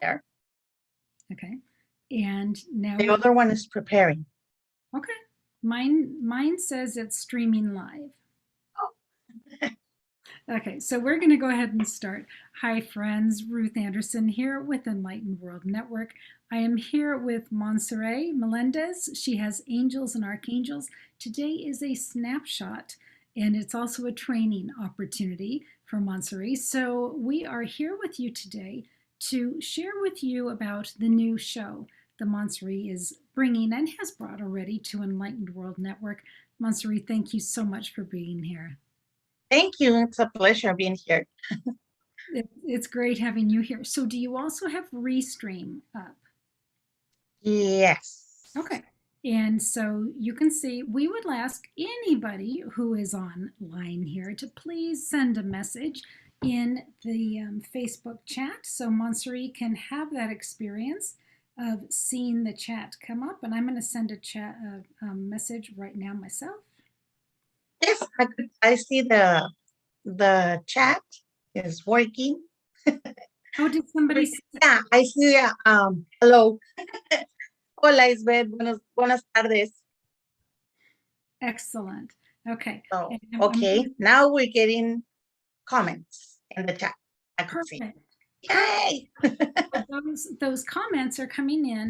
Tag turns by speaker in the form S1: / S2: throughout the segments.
S1: there.
S2: Okay. And now
S1: the other one is preparing.
S2: Okay. Mine says it's streaming live.
S1: Oh.
S2: Okay, so we're going to go ahead and start. Hi, friends. Ruth Anderson here with Enlightened World Network. I am here with Monserrat Melendez. She has Angels and Archangels. Today is a snapshot, and it's also a training opportunity for Monserrat. So we are here with you today to share with you about the new show the Monserrat is bringing and has brought already to Enlightened World Network. Monserrat, thank you so much for being here.
S1: Thank you. It's a pleasure being here.
S2: It's great having you here. So do you also have Restream up?
S1: Yes.
S2: Okay. And so you can see, we would ask anybody who is online here to please send a message in the Facebook chat so Monserrat can have that experience of seeing the chat come up. And I'm going to send a chat message right now myself.
S1: Yes, I see the chat is working.
S2: Oh, did somebody say?
S1: Yeah, I see. Hello. Hola, Isbeth. Buenas tardes.
S2: Excellent. Okay.
S1: So, okay, now we're getting comments in the chat. I can see. Yay!
S2: Those comments are coming in.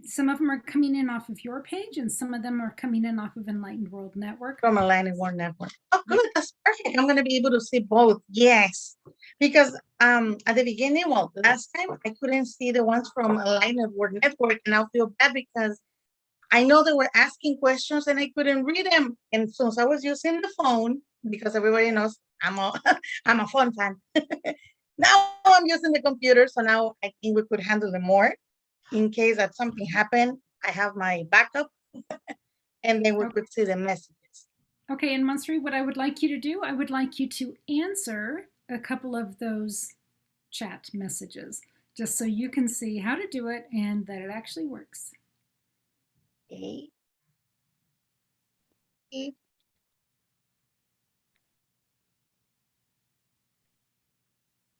S2: Some of them are coming in off of your page, and some of them are coming in off of Enlightened World Network.
S1: From Enlightened World Network. Oh, good. That's perfect. I'm going to be able to see both. Yes. Because at the beginning, well, last time I couldn't see the ones from Enlightened World Network, and I feel bad because I know they were asking questions and I couldn't read them. And so I was using the phone because everybody knows I'm a phone fan. Now I'm using the computer, so now I think we could handle them more. In case that something happened, I have my backup, and then we could see the messages.
S2: Okay, and Monserrat, what I would like you to do, I would like you to answer a couple of those chat messages, just so you can see how to do it and that it actually works.
S1: Okay.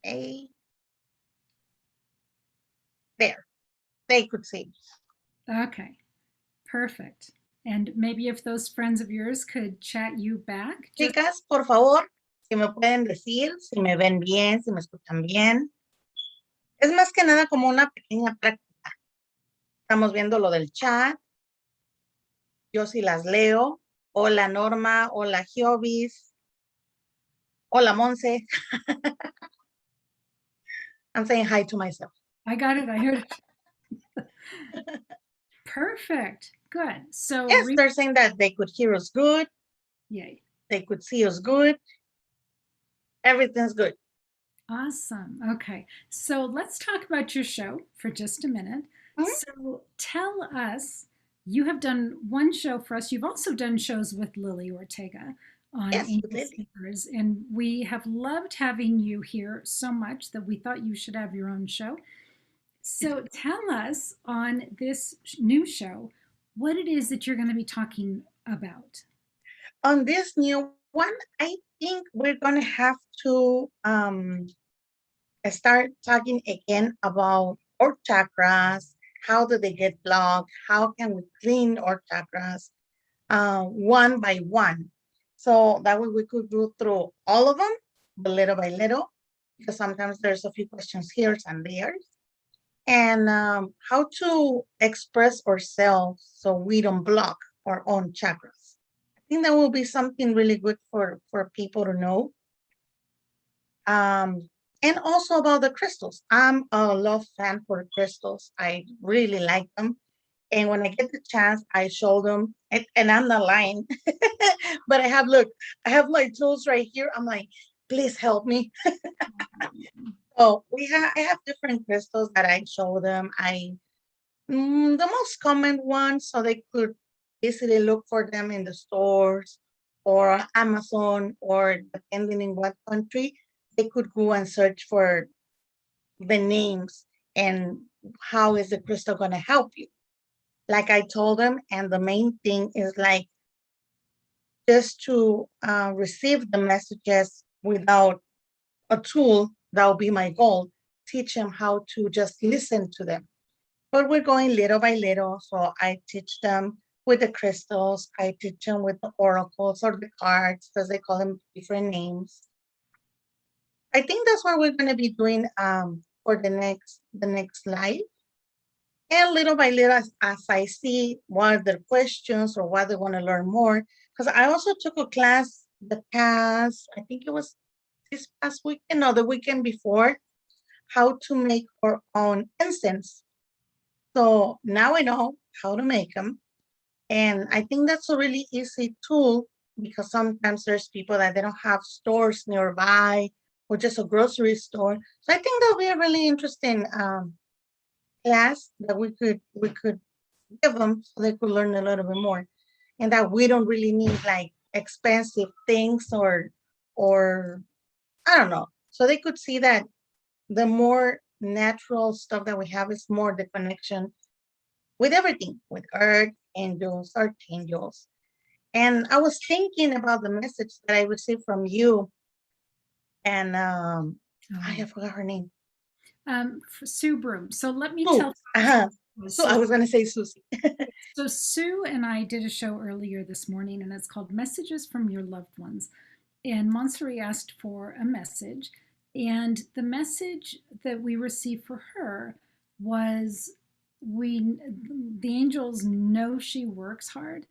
S1: Okay. There, they could see.
S2: Okay, perfect. And maybe if those friends of yours could chat you back.
S1: Chicas, por favor, si me pueden decir, si me ven bien, si me escuchan bien. Es más que nada como una pequeña práctica. Estamos viendo lo del chat. Yo sí las leo. Hola Norma, hola Giobis. Hola Monse. I'm saying hi to myself.
S2: I got it, I heard it. Perfect, good. So
S1: yes, they're saying that they could hear us good.
S2: Yay.
S1: They could see us good. Everything's good.
S2: Awesome. Okay. So let's talk about your show for just a minute. So tell us, you have done one show for us. You've also done shows with Lily Ortega on Angel Speakers, and we have loved having you here so much that we thought you should have your own show. So tell us on this new show what it is that you're going to be talking about.
S1: On this new one, I think we're going to have to start talking again about our chakras. How do they get blocked? How can we clean our chakras one by one? So that way we could go through all of them, little by little, because sometimes there's a few questions here and there. And how to express ourselves so we don't block our own chakras. I think that will be something really good for people to know. And also about the crystals. I'm a love fan for crystals. I really like them. And when I get the chance, I show them, and I'm not lying. But I have my tools right here. I'm like, please help me. So I have different crystals that I show them. The most common ones, so they could easily look for them in the stores or Amazon, or depending in what country, they could go and search for the names and how is the crystal going to help you. Like I told them, and the main thing is like just to receive the messages without a tool. That will be my goal, teach them how to just listen to them. But we're going little by little. So I teach them with the crystals. I teach them with the oracles or the cards, because they call them different names. I think that's what we're going to be doing for the next live. And little by little, as I see what are their questions or what they want to learn more, because I also took a class I think it was this past weekend, no, the weekend before, how to make our own incense. So now I know how to make them. And I think that's a really easy tool, because sometimes there's people that they don't have stores nearby or just a grocery store. So I think that'll be a really interesting class that we could give them, so they could learn a little bit more, and that we don't really need like expensive things or I don't know. So they could see that the more natural stuff that we have is more the connection with everything, with earth, angels, archangels. And I was thinking about the message that I received from you, and I forgot her name.
S2: Sue Broom. So let me
S1: Sue.
S2: tell.
S1: So I was going to say Susie.
S2: So Sue and I did a show earlier this morning, and it's called Messages from Your Loved Ones. And Monserrat asked for a message, and the message that we received for her was, the angels know she works hard.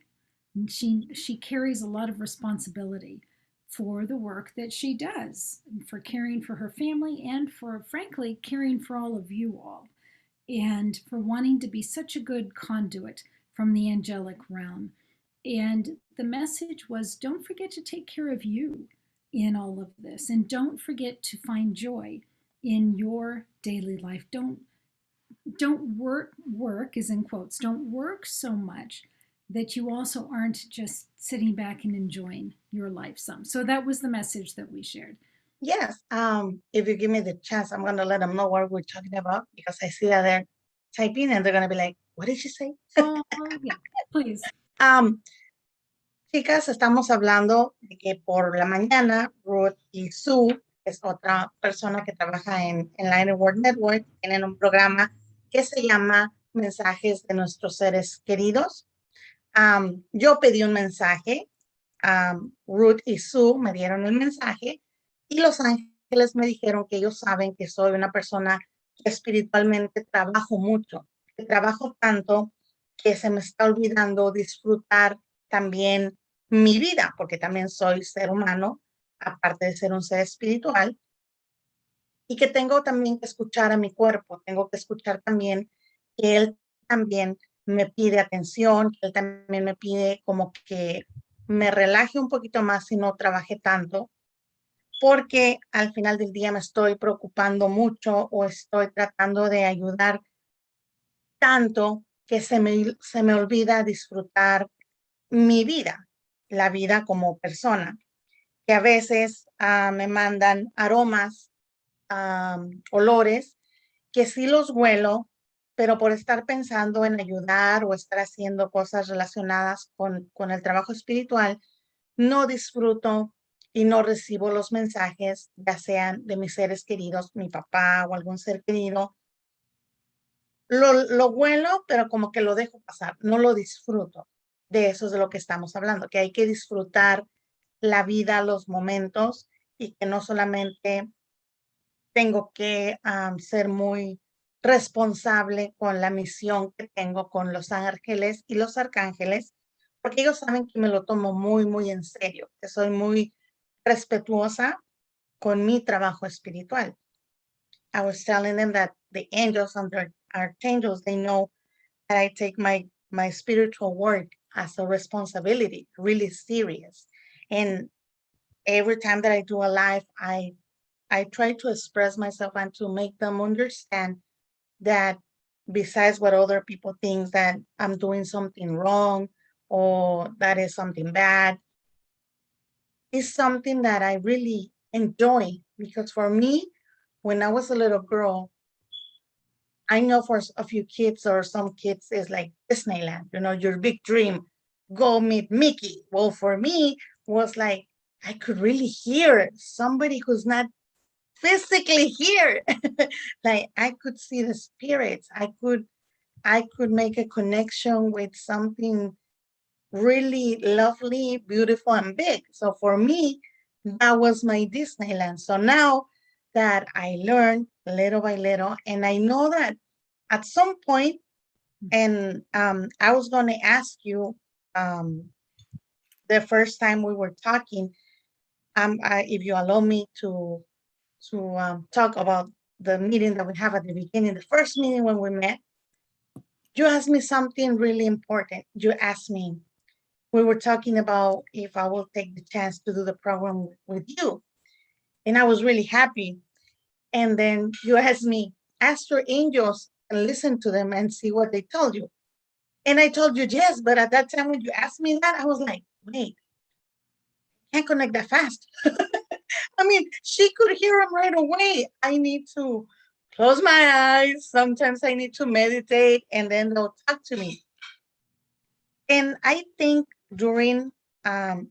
S2: She carries a lot of responsibility for the work that she does, for caring for her family, and for, frankly, caring for all of you all, and for wanting to be such a good conduit from the angelic realm. And the message was, don't forget to take care of you in all of this, and don't forget to find joy in your daily life. Don't work is in quotes, don't work so much that you also aren't just sitting back and enjoying your life some. So that was the message that we shared.
S1: Yes. If you give me the chance, I'm going to let them know what we're talking about, because I see that they're typing and they're going to be like, what did she say?
S2: Oh, yeah, please.
S1: Chicas, estamos hablando de que por la mañana Ruth y Sue, es otra persona que trabaja en Line World Network, tienen un programa que se llama Mensajes de nuestros seres queridos. Yo pedí un mensaje, Ruth y Sue me dieron el mensaje, y los ángeles me dijeron que ellos saben que soy una persona que espiritualmente trabajo mucho, que trabajo tanto que se me está olvidando disfrutar también mi vida, porque también soy ser humano, aparte de ser un ser espiritual, y que tengo también que escuchar a mi cuerpo, tengo que escuchar también que él también me pide atención, que él también me pide como que me relaje un poquito más y no trabaje tanto, porque al final del día me estoy preocupando mucho o estoy tratando de ayudar tanto que se me olvida disfrutar mi vida, la vida como persona, que a veces me mandan aromas, olores, que sí los huelo, pero por estar pensando en ayudar o estar haciendo cosas relacionadas con el trabajo espiritual, no disfruto y no recibo los mensajes, ya sean de mis seres queridos, mi papá o algún ser querido. Lo huelo, pero como que lo dejo pasar, no lo disfruto. De eso es de lo que estamos hablando, que hay que disfrutar la vida, los momentos, y que no solamente tengo que ser muy responsable con la misión que tengo con los ángeles y los arcángeles, porque ellos saben que me lo tomo muy, muy en serio, que soy muy respetuosa con mi trabajo espiritual. I was telling them that the angels and the archangels, they know that I take my spiritual work as a responsibility, really serious. And every time that I do a live, I try to express myself and to make them understand that besides what other people think, that I'm doing something wrong or that is something bad, is something that I really enjoy. Because for me, when I was a little girl, I know for a few kids or some kids is like Disneyland, your big dream, go meet Mickey. Well, for me, was like I could really hear somebody who's not physically here. Like I could see the spirits. I could make a connection with something really lovely, beautiful, and big. So for me, that was my Disneyland. So now that I learned little by little, and I know that at some point, and I was going to ask you um, the first time we were talking, if you allow me to talk about the meeting that we have at the beginning, the first meeting when we met, you asked me something really important. You asked me, we were talking about if I will take the chance to do the program with you. And I was really happy. And then you asked me, ask your angels and listen to them and see what they told you. And I told you yes, but at that time when you asked me that, I was like, wait, can't connect that fast. I mean, she could hear them right away. I need to close my eyes. Sometimes I need to meditate and then they'll talk to me. And I think during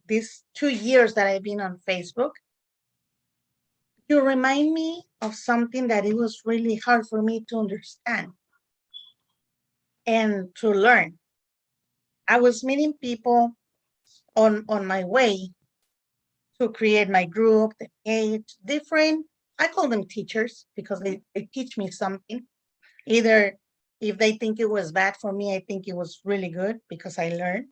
S1: these 2 years that I've been on Facebook, you remind me of something that it was really hard for me to understand and to learn. I was meeting people on my way to create my group, the page, different. I call them teachers because they teach me something. Either if they think it was bad for me, I think it was really good because I learned.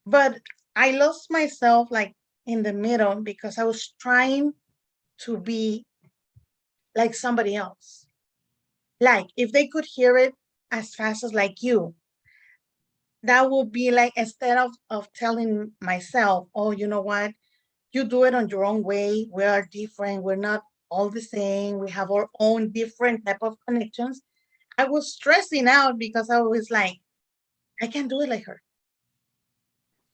S1: But I lost myself like in the middle because I was trying to be like somebody else. Like if they could hear it as fast as like you, that would be like instead of telling myself, oh, you know what, you do it on your own way. We are different. We're not all the same. We have our own different type of connections. I was stressing out because I was like, I can't do it like her.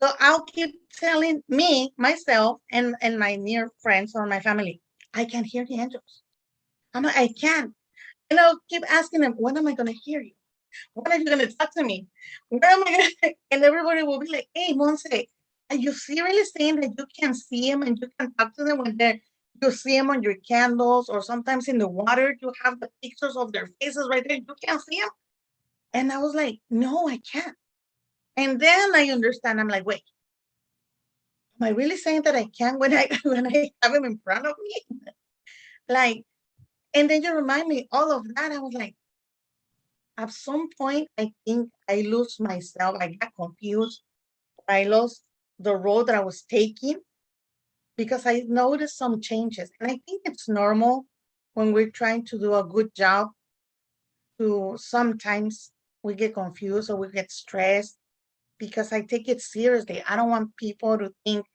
S1: So I'll keep telling me, myself, and my near friends or my family, I can hear the angels. I'm like, I can't. And I'll keep asking them, when am I going to hear you? When are you going to talk to me? Where am I going to? And everybody will be like, hey, Monse, are you seriously saying that you can see them and you can talk to them when you see them on your candles or sometimes in the water, you have the pictures of their faces right there. You can't see them. And I was like, no, I can't. And then I understand. I'm like, wait, am I really saying that I can when I when I have him in front of me? Like, and then you remind me all of that. I was like, at some point, I think I lose myself. I got confused. I lost the road that I was taking because I noticed some changes. And I think it's normal when we're trying to do a good job to sometimes we get confused or we get stressed because I take it seriously. I don't want people to think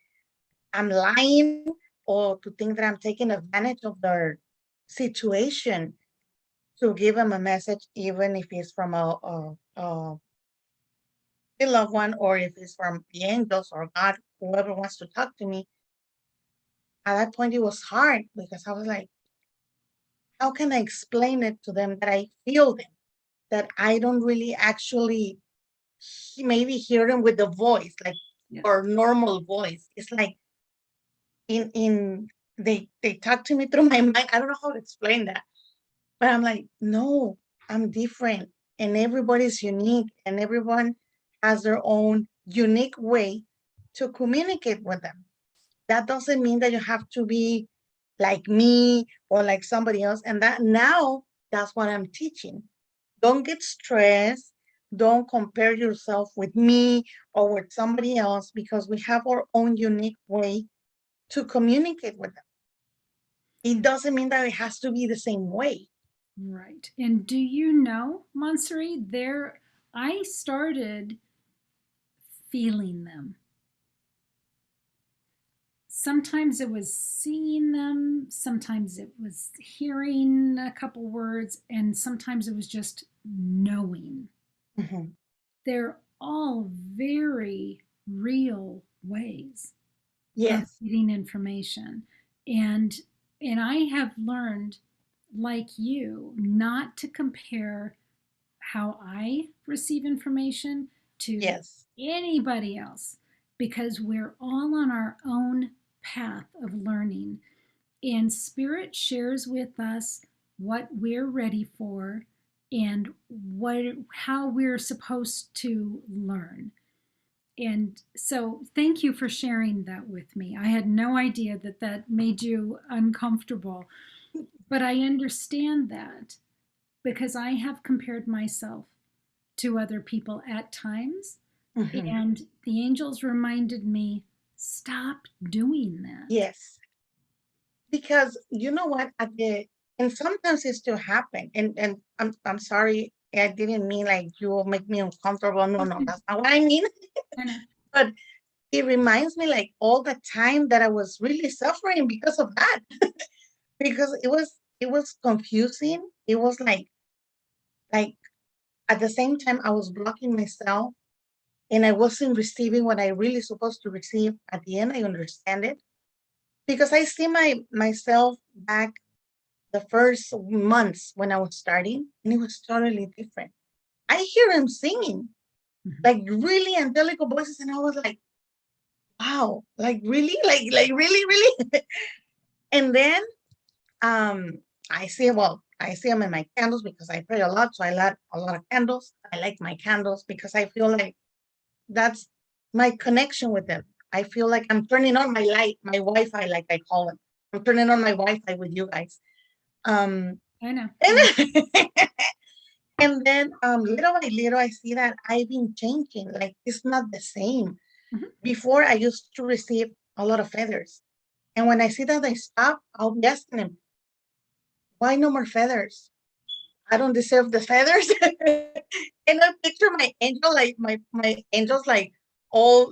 S1: I'm lying or to think that I'm taking advantage of their situation to give them a message, even if it's from a loved one or if it's from the angels or God, whoever wants to talk to me. At that point, it was hard because I was like, how can I explain it to them that I feel them, that I don't really actually maybe hear them with the voice, like
S2: Yeah.
S1: or normal voice. It's like in they talk to me through my mind. I don't know how to explain that. But I'm like, no, I'm different. And everybody's unique and everyone has their own unique way to communicate with them. That doesn't mean that you have to be like me or like somebody else. And that now that's what I'm teaching. Don't get stressed. Don't compare yourself with me or with somebody else because we have our own unique way to communicate with them. It doesn't mean that it has to be the same way.
S2: Right. And do you know, Monserrat, I started feeling them. Sometimes it was seeing them, sometimes it was hearing a couple words, and sometimes it was just knowing.
S1: Mhm.
S2: They're all very real ways of
S1: Yes.
S2: getting information. And I have learned, like you, not to compare how I receive information to
S1: Yes.
S2: anybody else because we're all on our own path of learning. And Spirit shares with us what we're ready for and how we're supposed to learn. And so thank you for sharing that with me. I had no idea that that made you uncomfortable, but I understand that because I have compared myself to other people at times,
S1: Mhm.
S2: and the angels reminded me, stop doing that.
S1: Yes, because you know what, and sometimes it still happen. And I'm sorry, I didn't mean like you will make me uncomfortable. No, no, that's not what I mean.
S2: I know.
S1: But it reminds me like all the time that I was really suffering because of that. Because it was confusing. It was like at the same time I was blocking myself and I wasn't receiving what I really supposed to receive. At the end, I understand it because I see myself back the first months when I was starting, and it was totally different. I hear him singing
S2: Mhm.
S1: like really angelic voices, and I was like, wow, like really, like really, really. And then um I see them in my candles because I pray a lot, so I light a lot of candles. I like my candles because I feel like that's my connection with them. I feel like I'm turning on my light, my Wi-Fi, like I call it. I'm turning on my Wi-Fi with you guys. Um,
S2: I know.
S1: and, and then little by little, I see that I've been changing. Like it's not the same.
S2: Mhm.
S1: Before, I used to receive a lot of feathers, and when I see that they stop, I'll be asking them, "Why no more feathers? I don't deserve the feathers." And I picture my angel, like my angels, like all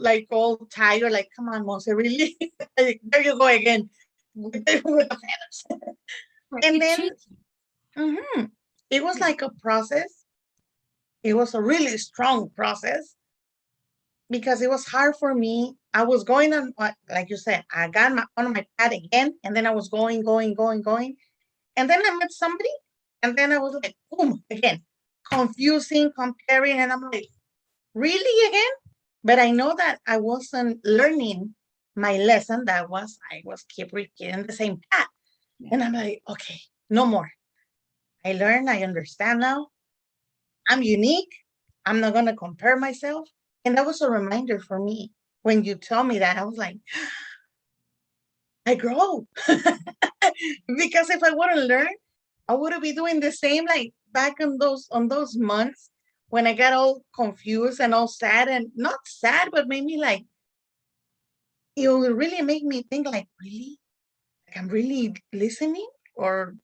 S1: tired, like, come on, Monse, really? Like, there you go again with the feathers.
S2: Right.
S1: And
S2: It
S1: then
S2: changes.
S1: mhm, it was
S2: Yeah.
S1: like a process. It was a really strong process because it was hard for me. I was going on, like you said, I got on my pad again, and then I was going, going, going, going. And then I met somebody, and then I was like, boom, again, confusing, comparing. And I'm like, really again? But I know that I wasn't learning my lesson. I was keep repeating the same path.
S2: Yeah.
S1: And I'm like, okay, no more. I learned, I understand now. I'm unique. I'm not going to compare myself. And that was a reminder for me. When you tell me that, I was like, I grow. Because if I wouldn't learn, I would be doing the same like back on those months when I got all confused and all sad, and not sad, but maybe like it will really make me think like, really? Like I'm really listening, or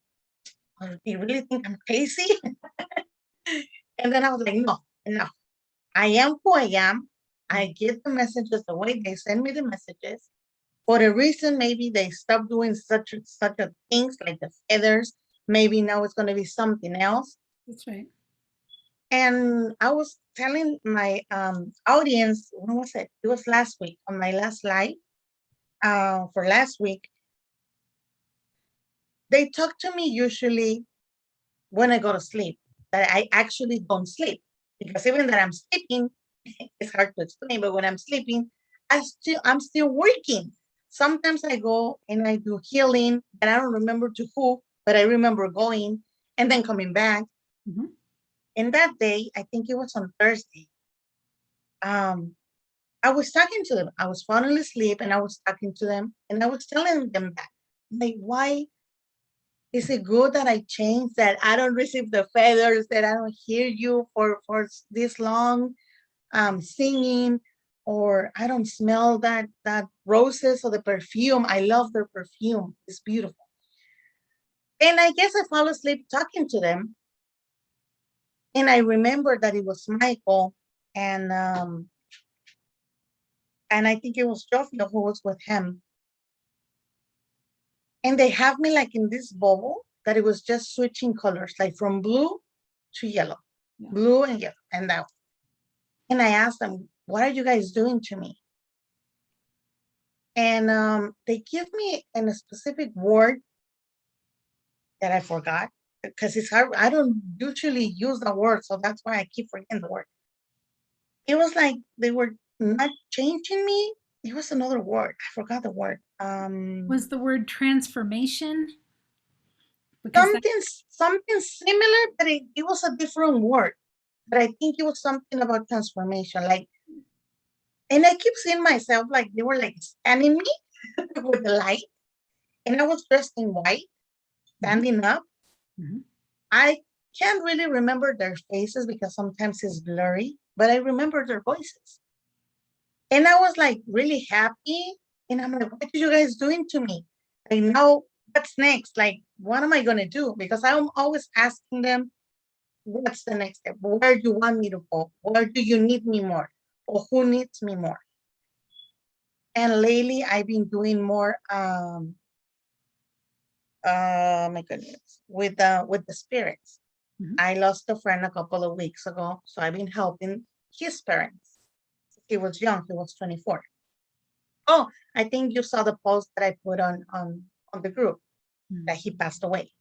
S1: do you really think I'm crazy? And then I was like, no, no. I am who I am. I get the messages the way they send me the messages. For a reason, maybe they stopped doing such a things like the feathers. Maybe now it's gonna be something else.
S2: That's right.
S1: And I was telling my audience, when was it? It was last week on my last live. For last week, they talk to me usually when I go to sleep. That I actually don't sleep because even that I'm sleeping, it's hard to explain. But when I'm sleeping, I'm still working. Sometimes I go and I do healing, and I don't remember to who, but I remember going and then coming back.
S2: Mhm.
S1: And that day, I think it was on Thursday. Um, I was talking to them. I was falling asleep and I was talking to them and I was telling them that, like, why is it good that I change, that I don't receive the feathers, that I don't hear you for this long singing, or I don't smell that roses or the perfume. I love their perfume. It's beautiful. And I guess I fall asleep talking to them. And I remember that it was Michael and and I think it was Jofio who was with him. And they have me like in this bubble that it was just switching colors, like from blue to yellow,
S2: Yeah.
S1: blue and yellow, and that. And I asked them, "What are you guys doing to me?" And they give me in a specific word that I forgot because it's hard. I don't usually use the word, so that's why I keep forgetting the word. It was like they were not changing me. It was another word. I forgot the word.
S2: Was the word transformation? Because that,
S1: Something similar, but it was a different word. But I think it was something about transformation. Like, and I keep seeing myself like they were like standing me with the light, and I was dressed in white, standing up.
S2: Mhm.
S1: I can't really remember their faces because sometimes it's blurry, but I remember their voices. And I was like really happy. And I'm like, what are you guys doing to me? I know what's next. Like, what am I going to do? Because I'm always asking them, what's the next step? Where do you want me to go? Where do you need me more? Or who needs me more? And lately I've been doing more my goodness, with the spirits.
S2: Mhm.
S1: I lost a friend a couple of weeks ago, so I've been helping his parents. He was young, he was 24. Oh, I think you saw the post that I put on the group that he passed away.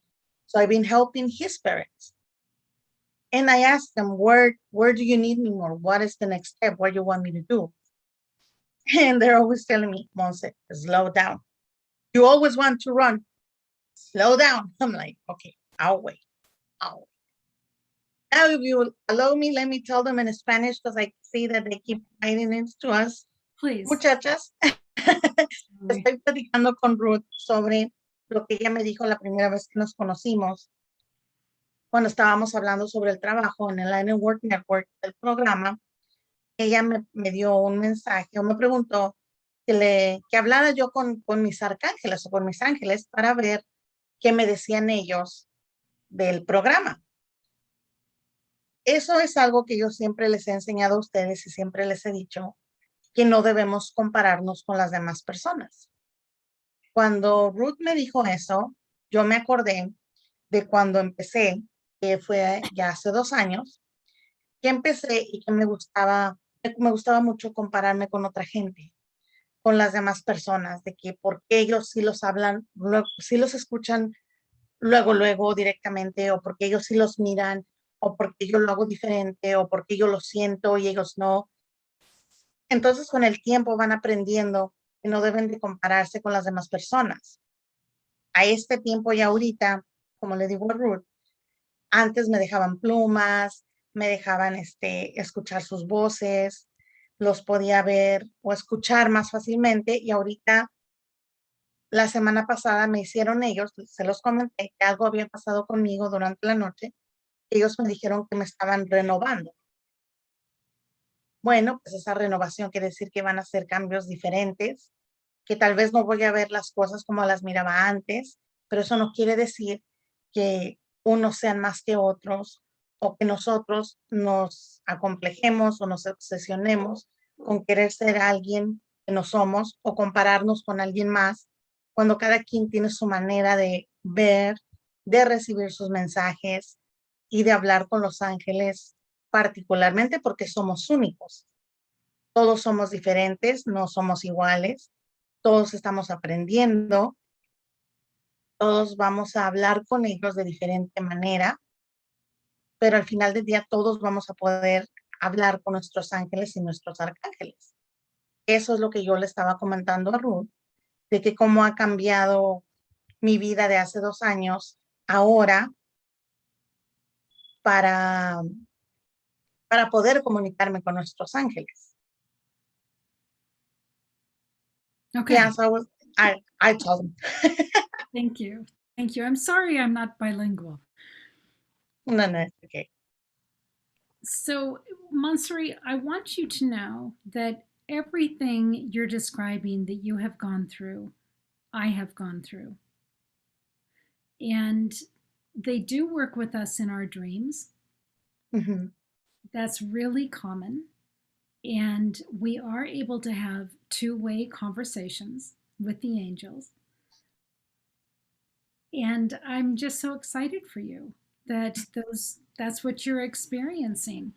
S1: So I've been helping his parents. And I asked them, where do you need me more? What is the next step? What do you want me to do? And they're always telling me, Monse, slow down. You always want to run. Slow down. I'm like, okay, I'll wait. I'll wait. Now, if you will allow me, let me tell them in Spanish because I see that they keep writing it to us.
S2: Please.
S1: Muchachas, estoy platicando con Ruth sobre lo que ella me dijo la primera vez que nos conocimos, cuando estábamos hablando sobre el trabajo en el Line Work Network del programa. Ella me dio un mensaje o me preguntó que hablara yo con mis arcángeles o con mis ángeles para ver qué me decían ellos del programa. Eso es algo que yo siempre les he enseñado a ustedes y siempre les he dicho que no debemos compararnos con las demás personas. Cuando Ruth me dijo eso, yo me acordé de cuando empecé, que fue ya hace 2 años, que empecé y que me gustaba mucho compararme con otra gente, con las demás personas, de que porque ellos sí los hablan, sí los escuchan luego directamente, o porque ellos sí los miran, o porque yo lo hago diferente, o porque yo lo siento y ellos no. Entonces, con el tiempo van aprendiendo que no deben de compararse con las demás personas. A este tiempo y ahorita, como le digo a Ruth, antes me dejaban plumas, me dejaban escuchar sus voces, los podía ver o escuchar más fácilmente y ahorita, la semana pasada me hicieron ellos, se los comenté, que algo había pasado conmigo durante la noche, ellos me dijeron que me estaban renovando. Bueno, pues esa renovación quiere decir que van a hacer cambios diferentes, que tal vez no voy a ver las cosas como las miraba antes, pero eso no quiere decir que unos sean más que otros o que nosotros nos acomplejemos o nos obsesionemos con querer ser alguien que no somos o compararnos con alguien más, cuando cada quien tiene su manera de ver, de recibir sus mensajes y de hablar con los ángeles, particularmente porque somos únicos. Todos somos diferentes, no somos iguales, todos estamos aprendiendo, todos vamos a hablar con ellos de diferente manera, pero al final del día todos vamos a poder hablar con nuestros ángeles y nuestros arcángeles. Eso es lo que yo le estaba comentando a Ruth, de que cómo ha cambiado mi vida de hace 2 años ahora para, para poder comunicarme con nuestros ángeles.
S2: Okay.
S1: Yeah, so I told them.
S2: Thank you. Thank you. I'm sorry I'm not bilingual.
S1: No, it's okay.
S2: So, Monserrat, I want you to know that everything you're describing that you have gone through, I have gone through. And they do work with us in our dreams.
S1: Mm-hmm.
S2: That's really common. And we are able to have two-way conversations with the angels. And I'm just so excited for you that that's what you're experiencing.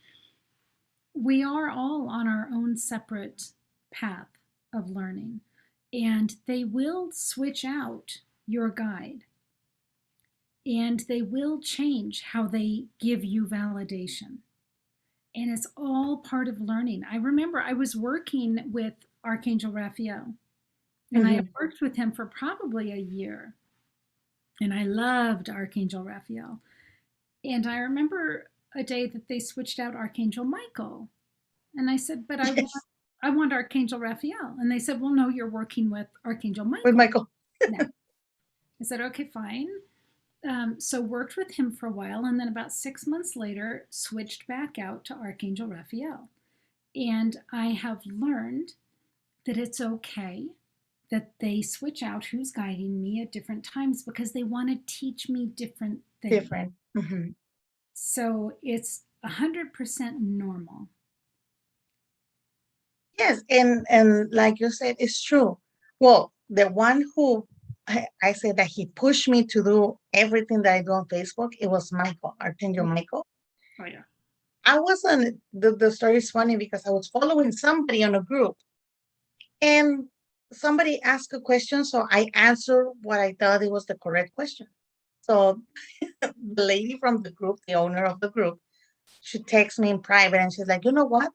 S2: We are all on our own separate path of learning, and they will switch out your guide, and they will change how they give you validation. And it's all part of learning. I remember I was working with Archangel Raphael. And I worked with him for probably a year. And I loved Archangel Raphael. And I remember a day that they switched out Archangel Michael. And I said, but I want Archangel Raphael. And they said, well, no, you're working with Archangel Michael.
S1: With Michael.
S2: No. I said, okay, fine. So worked with him for a while. And then about 6 months later, switched back out to Archangel Raphael. And I have learned that it's okay that they switch out who's guiding me at different times because they want to teach me different things.
S1: Different.
S2: So it's 100% normal.
S1: Yes, and like you said, it's true. Well, the one who I said that he pushed me to do everything that I do on Facebook, it was Michael, Archangel Michael.
S2: Oh, yeah.
S1: I wasn't, the story is funny because I was following somebody on a group and somebody asked a question, so I answered what I thought it was the correct question. So the lady from the group, the owner of the group, she texts me in private and she's like, you know what?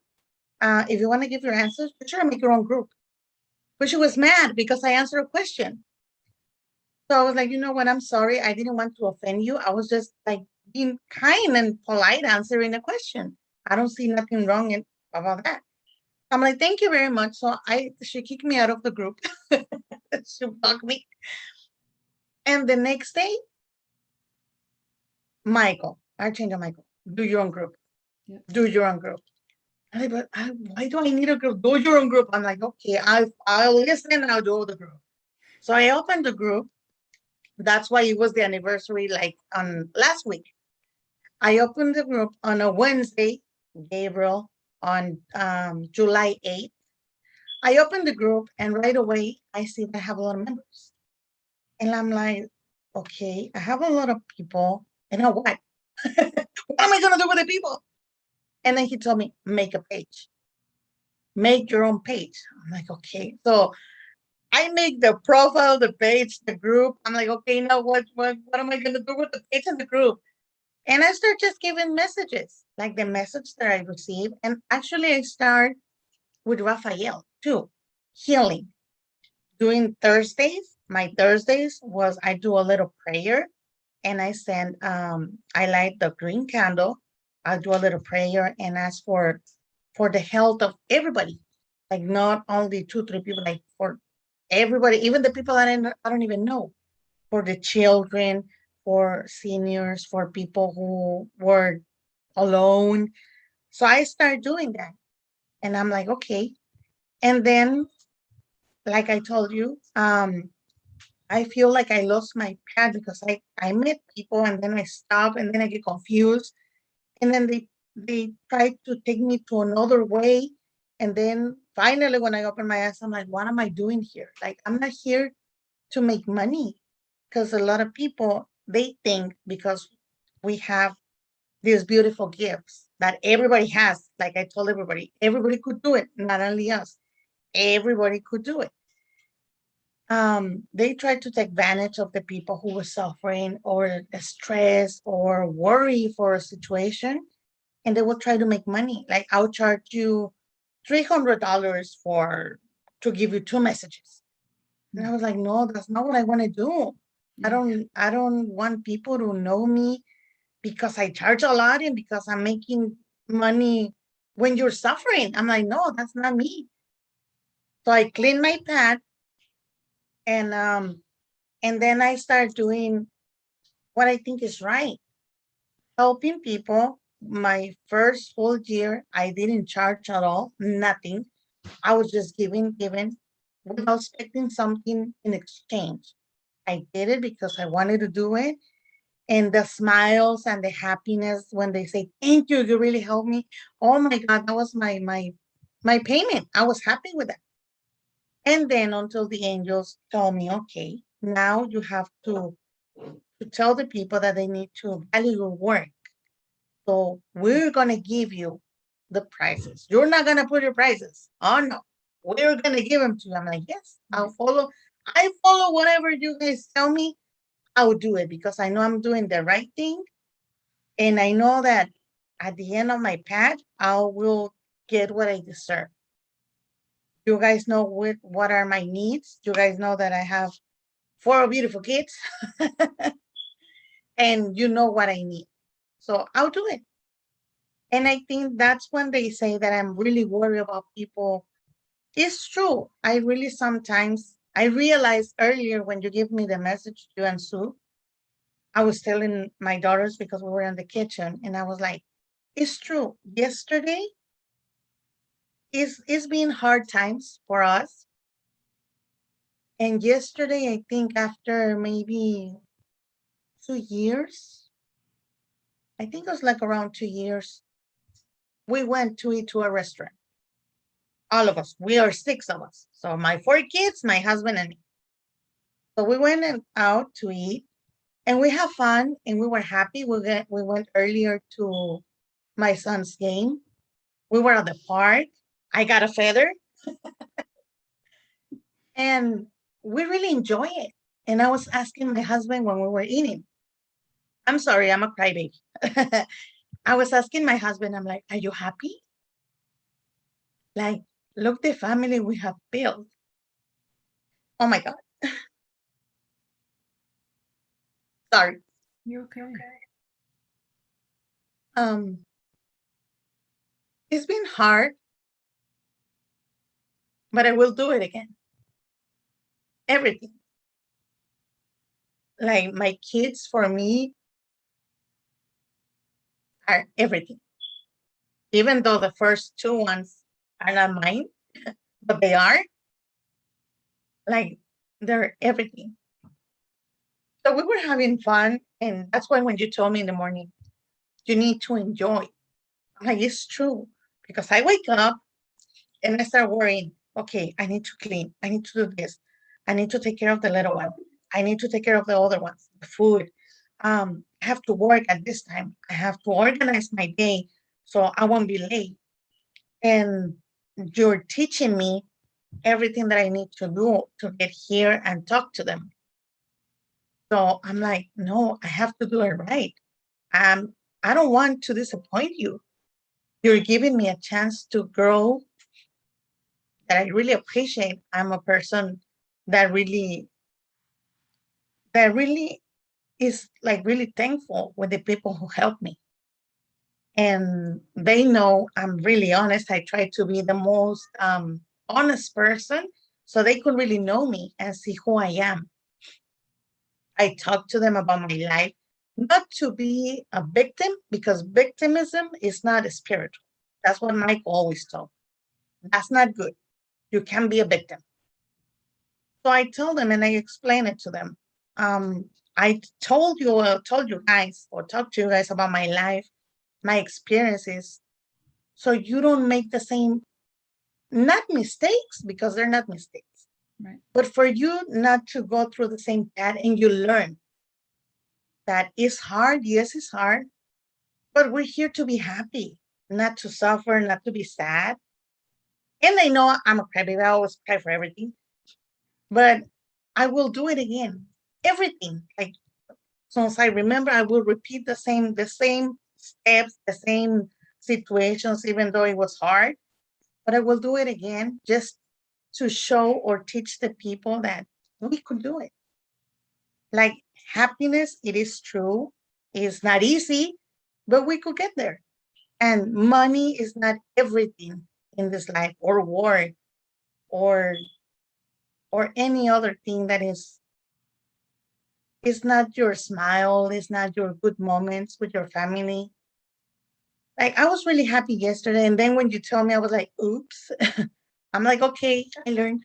S1: If you want to give your answers, you should make your own group. But she was mad because I answered a question. So I was like, you know what? I'm sorry. I didn't want to offend you. I was just like being kind and polite answering the question. I don't see nothing wrong about that. I'm like, thank you very much. So she kicked me out of the group. She blocked me. And the next day, Michael, Archangel Michael, do your own group.
S2: Yep.
S1: Do your own group. But why do I need a group? Do your own group. I'm like, okay, I'll listen and I'll do the group. So I opened the group. That's why it was the anniversary, like on last week. I opened the group on a Wednesday, Gabriel, on July 8th. I opened the group and right away I see that I have a lot of members. And I'm like, okay, I have a lot of people. And now what? What am I going to do with the people? And then he told me, make a page. Make your own page. I'm like, okay. So I make the profile, the page, the group. I'm like, okay, now what am I going to do with the page and the group? And I start just giving messages, like the message that I receive. And actually I start with Raphael too, healing. Doing Thursdays, my Thursdays was I do a little prayer and I send, I light the green candle. I do a little prayer and ask for the health of everybody. Like not only 2-3 people, like for everybody, even the people that I don't even know, for the children, for seniors, for people who were alone. So I started doing that. And I'm like, okay. And then, like I told you, I feel like I lost my path because I met people and then I stop and then I get confused. And then they try to take me to another way. And then finally, when I open my eyes, I'm like, what am I doing here? Like, I'm not here to make money. Because a lot of people, they think because we have these beautiful gifts that everybody has, like I told everybody could do it, not only us. Everybody could do it. They try to take advantage of the people who were suffering or stress or worry for a situation, and they will try to make money. Like I'll charge you $300 to give you 2 messages. And I was like, no, that's not what I want to do. I don't want people to know me because I charge a lot and because I'm making money when you're suffering. I'm like, no, that's not me. So I clean my path and then I start doing what I think is right. Helping people. My first full year, I didn't charge at all, nothing. I was just giving without expecting something in exchange. I did it because I wanted to do it. And the smiles and the happiness when they say, thank you, you really helped me. Oh my God, that was my payment. I was happy with that. And then until the angels told me, okay, now you have to tell the people that they need to value your work. So we're going to give you the prices. You're not going to put your prices. Oh no, we're going to give them to you. I'm like, yes, I'll follow. I follow whatever you guys tell me. I will do it because I know I'm doing the right thing. And I know that at the end of my path, I will get what I deserve. You guys know what are my needs. You guys know that I have 4 beautiful kids and you know what I need. So I'll do it. And I think that's when they say that I'm really worried about people. It's true. I really sometimes, I realized earlier when you give me the message, you and Sue, I was telling my daughters because we were in the kitchen and I was like, it's true. Yesterday it's been hard times for us. And yesterday, I think after maybe 2 years, I think it was like around 2 years, we went to eat to a restaurant. All of us. We are 6 of us. So my 4 kids, my husband, and me. So we went out to eat and we have fun and we were happy. We went earlier to my son's game. We were at the park. I got a feather and we really enjoy it. And I was asking my husband when we were eating, I'm sorry, I'm a crybaby. I was asking my husband, I'm like, are you happy? Like, look the family we have built. Oh my God. Sorry.
S2: You're okay.
S1: Um, it's been hard, but I will do it again. Everything. Like my kids for me are everything. Even though the first 2 ones are not mine, but they are, like, they're everything. So we were having fun. And that's why when you told me in the morning, you need to enjoy. I'm like, it's true. Because I wake up and I start worrying, okay, I need to clean. I need to do this. I need to take care of the little one. I need to take care of the other ones, the food. I have to work at this time. I have to organize my day so I won't be late. And you're teaching me everything that I need to do to get here and talk to them. So I'm like, no, I have to do it right. Um, I don't want to disappoint you. You're giving me a chance to grow that I really appreciate. I'm a person that really is like really thankful with the people who help me. And they know I'm really honest. I try to be the most honest person so they could really know me and see who I am. I talk to them about my life, not to be a victim, because victimism is not spiritual. That's what Mike always told. That's not good. You can be a victim. So I told them and I explained it to them. I told you guys or talked to you guys about my life, my experiences, so you don't make the same, not mistakes because they're not mistakes,
S2: Right.
S1: but for you not to go through the same path and you learn that it's hard. Yes, it's hard, but we're here to be happy, not to suffer, not to be sad. And they know I'm a crybaby. I always cry for everything, but I will do it again. Everything. Like, since I remember, I will repeat the same steps, the same situations, even though it was hard. But I will do it again just to show or teach the people that we could do it. Like happiness, it is true, is not easy, but we could get there. And money is not everything in this life, or work, or any other thing that is not your smile, is not your good moments with your family. Like I was really happy yesterday, and then when you told me, I was like, oops. I'm like, okay, I learned.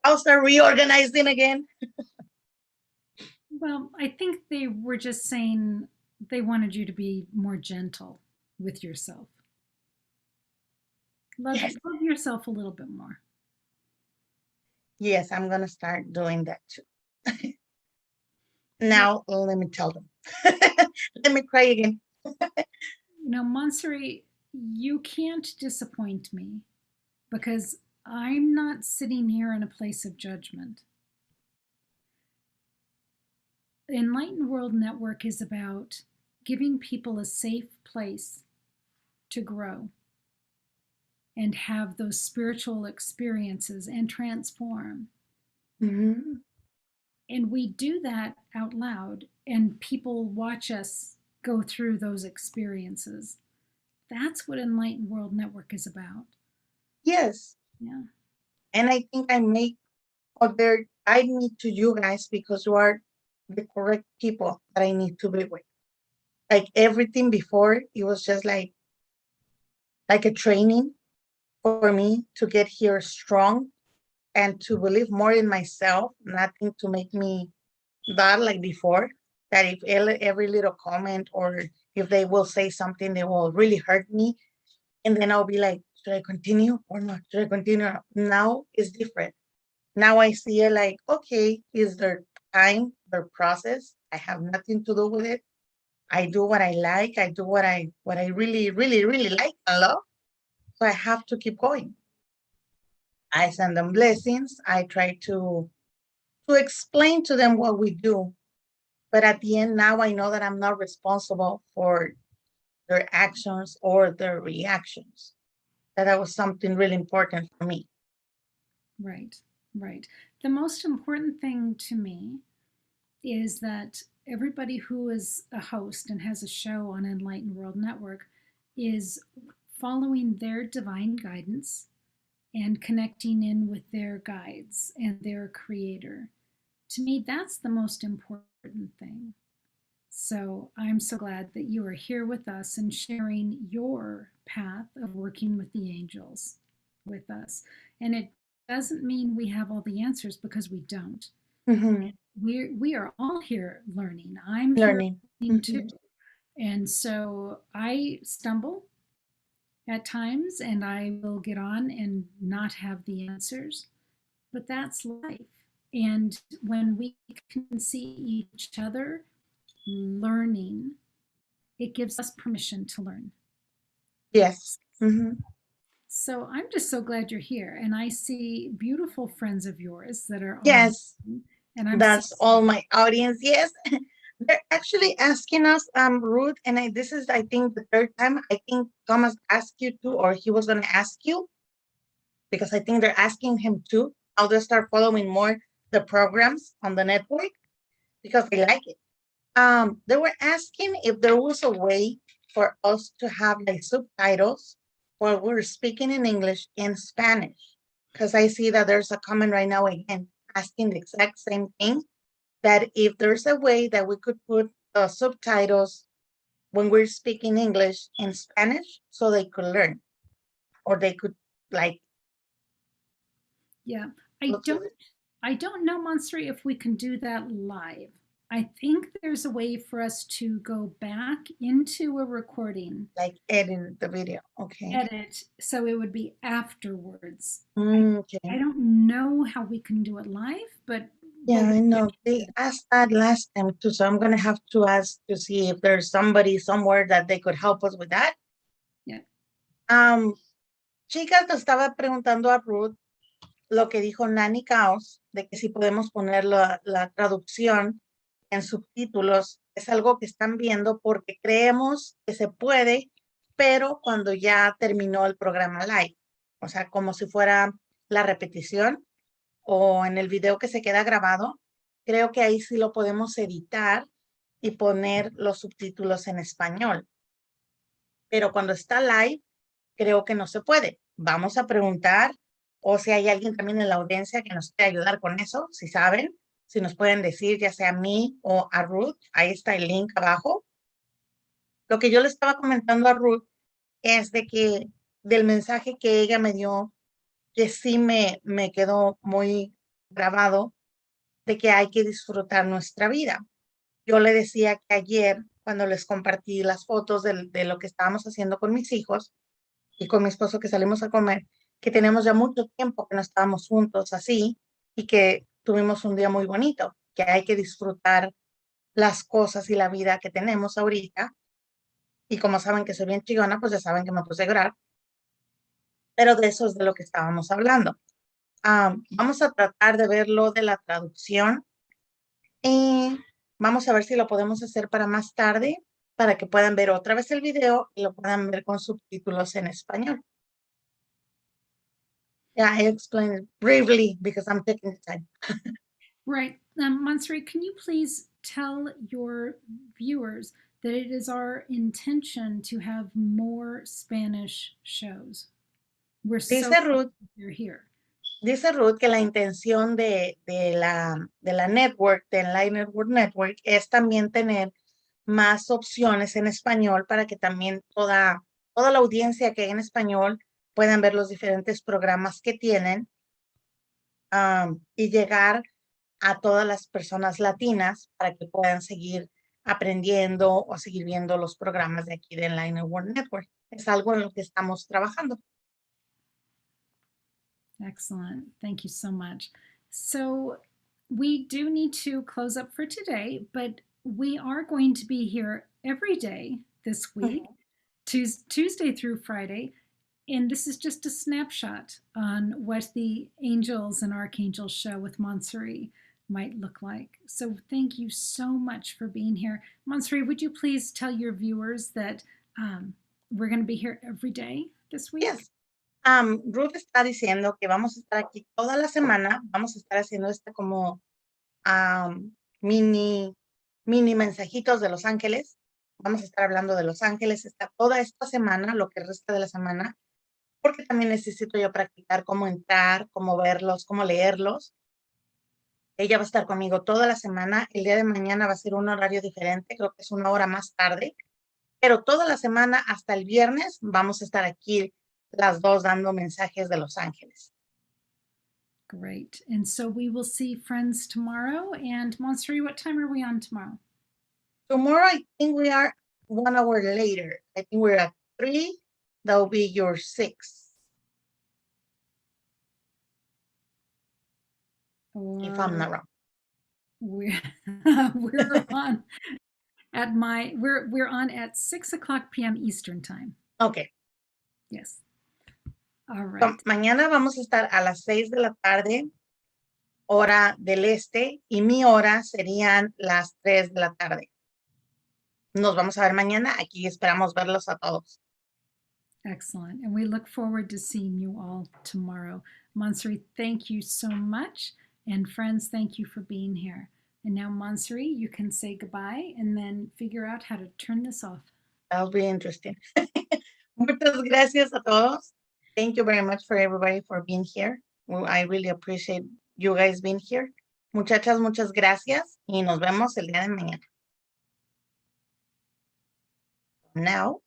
S1: I'll start reorganizing again.
S2: Well, I think they were just saying they wanted you to be more gentle with yourself.
S1: Yes,
S2: Love yourself a little bit more.
S1: yes, I'm gonna start doing that too.
S2: Well,
S1: Now let me tell them. Let me cry again.
S2: Monserrat, you can't disappoint me because I'm not sitting here in a place of judgment. Enlightened World Network is about giving people a safe place to grow. and have those spiritual experiences and transform.
S1: Mm-hmm.
S2: And we do that out loud, and people watch us go through those experiences. That's what Enlightened World Network is about.
S1: Yes.
S2: Yeah.
S1: And I think I make other guide me to you guys because you are the correct people that I need to be with. Like everything before, it was just like a training for me to get here strong and to believe more in myself, nothing to make me bad like before. That if every little comment or if they will say something, they will really hurt me. And then I'll be like, should I continue or not? Should I continue? Now it's different. Now I see it like, okay, is their time, their process. I have nothing to do with it. I do what I like. I do what I really, really, really like and love. So I have to keep going. I send them blessings. I try to explain to them what we do. But at the end, now I know that I'm not responsible for their actions or their reactions. That was something really important for me.
S2: Right, right. The most important thing to me is that everybody who is a host and has a show on Enlightened World Network is following their divine guidance and connecting in with their guides and their creator. To me, that's the most important thing. So I'm so glad that you are here with us and sharing your path of working with the angels with us. And it doesn't mean we have all the answers, because we don't.
S1: Mm-hmm.
S2: We are all here learning. I'm here
S1: Learning.
S2: learning too.
S1: Mm-hmm.
S2: And so I stumble at times, and I will get on and not have the answers, but that's life. And when we can see each other learning, it gives us permission to learn.
S1: Yes. Mm-hmm.
S2: So I'm just so glad you're here. And I see beautiful friends of yours that are on.
S1: Yes.
S2: And I'm so
S1: That's all my audience. Yes. They're actually asking us, Ruth, and this is, I think, the third time. I think Thomas asked you to, or he was going to ask you, because I think they're asking him too, how to start following more the programs on the network because they like it. They were asking if there was a way for us to have like subtitles while we're speaking in English and Spanish. Because I see that there's a comment right now again asking the exact same thing, that if there's a way that we could put the subtitles when we're speaking English and Spanish so they could learn, or they could like.
S2: Yeah, I don't know, Monserrat, if we can do that live. I think there's a way for us to go back into a recording,
S1: Like edit the video. Okay.
S2: edit, so it would be afterwards.
S1: Okay.
S2: I don't know how we can do it live, but
S1: Yeah,
S2: we'll
S1: I
S2: look
S1: know. They asked that last time too, so I'm gonna have to ask to see if there's somebody somewhere that they could help us with that.
S2: Yeah.
S1: Chicas, te estaba preguntando a Ruth lo que dijo Nani Caos, de que si podemos poner la traducción en subtítulos. Es algo que están viendo porque creemos que se puede, pero cuando ya terminó el programa live, o sea, como si fuera la repetición o en el video que se queda grabado, creo que ahí sí lo podemos editar y poner los subtítulos en español. Pero cuando está live, creo que no se puede. Vamos a preguntar, o si hay alguien también en la audiencia que nos quiera ayudar con eso, si saben, si nos pueden decir, ya sea a mí o a Ruth, ahí está el link abajo. Lo que yo le estaba comentando a Ruth es de que del mensaje que ella me dio, que sí me quedó muy grabado, de que hay que disfrutar nuestra vida. Yo le decía que ayer, cuando les compartí las fotos de lo que estábamos haciendo con mis hijos y con mi esposo, que salimos a comer, que tenemos ya mucho tiempo que no estábamos juntos así y que tuvimos un día muy bonito, que hay que disfrutar las cosas y la vida que tenemos ahorita. Y como saben que soy bien chillona, pues ya saben que me puse a llorar, pero de eso es de lo que estábamos hablando. Vamos a tratar de ver lo de la traducción y vamos a ver si lo podemos hacer para más tarde, para que puedan ver otra vez el video y lo puedan ver con subtítulos en español. Yeah, I explained it briefly because I'm taking the time.
S2: Right. Monserrat, can you please tell your viewers that it is our intention to have more Spanish shows? We're
S1: Dice
S2: so glad
S1: Ruth,
S2: you're here.
S1: dice Ruth que la intención de la network, de Enlight Network Network, es también tener más opciones en español para que también toda la audiencia que hay en español puedan ver los diferentes programas que tienen, y llegar a todas las personas latinas para que puedan seguir aprendiendo o seguir viendo los programas de aquí de Enlight World Network. Es algo en lo que estamos trabajando.
S2: Excellent. Thank you so much. So we do need to close up for today, but we are going to be here every day this week, Tuesday through Friday. And this is just a snapshot on what the angels and archangels show with Monserrat might look like. So thank you so much for being here. Monserrat, would you please tell your viewers that we're going to be here every day this week?
S1: Yes. Ruth está diciendo que vamos a estar aquí toda la semana, vamos a estar haciendo como mini mensajitos de los ángeles. Vamos a estar hablando de los ángeles toda esta semana, lo que resta de la semana, porque también necesito yo practicar cómo entrar, cómo verlos, cómo leerlos. Ella va a estar conmigo toda la semana. El día de mañana va a ser un horario diferente, creo que es una hora más tarde, pero toda la semana hasta el viernes vamos a estar aquí las dos dando mensajes de los ángeles.
S2: Great. And so we will see friends tomorrow. And Monserrat, what time are we on tomorrow?
S1: Tomorrow, I think we are 1 hour later. I think we're at 3. That will be your 6. If I'm not wrong.
S2: We're on we're on at 6:00 p.m. Eastern time.
S1: Okay.
S2: Yes. All right.
S1: So, mañana vamos a estar a las 6 de la tarde, hora del este, y mi hora serían las 3 de la tarde. Nos vamos a ver mañana. Aquí esperamos verlos a todos.
S2: Excellent. And we look forward to seeing you all tomorrow. Monserrat, thank you so much. And friends, thank you for being here. And now, Monserrat, you can say goodbye and then figure out how to turn this off.
S1: That'll be interesting. Muchas gracias a todos. Thank you very much for everybody for being here. Well, I really appreciate you guys being here. Muchachas, muchas gracias y nos vemos el día de mañana. Now,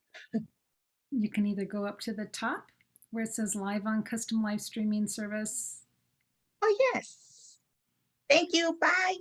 S2: you can either go up to the top where it says live on custom live streaming service.
S1: Oh, yes. Thank you. Bye.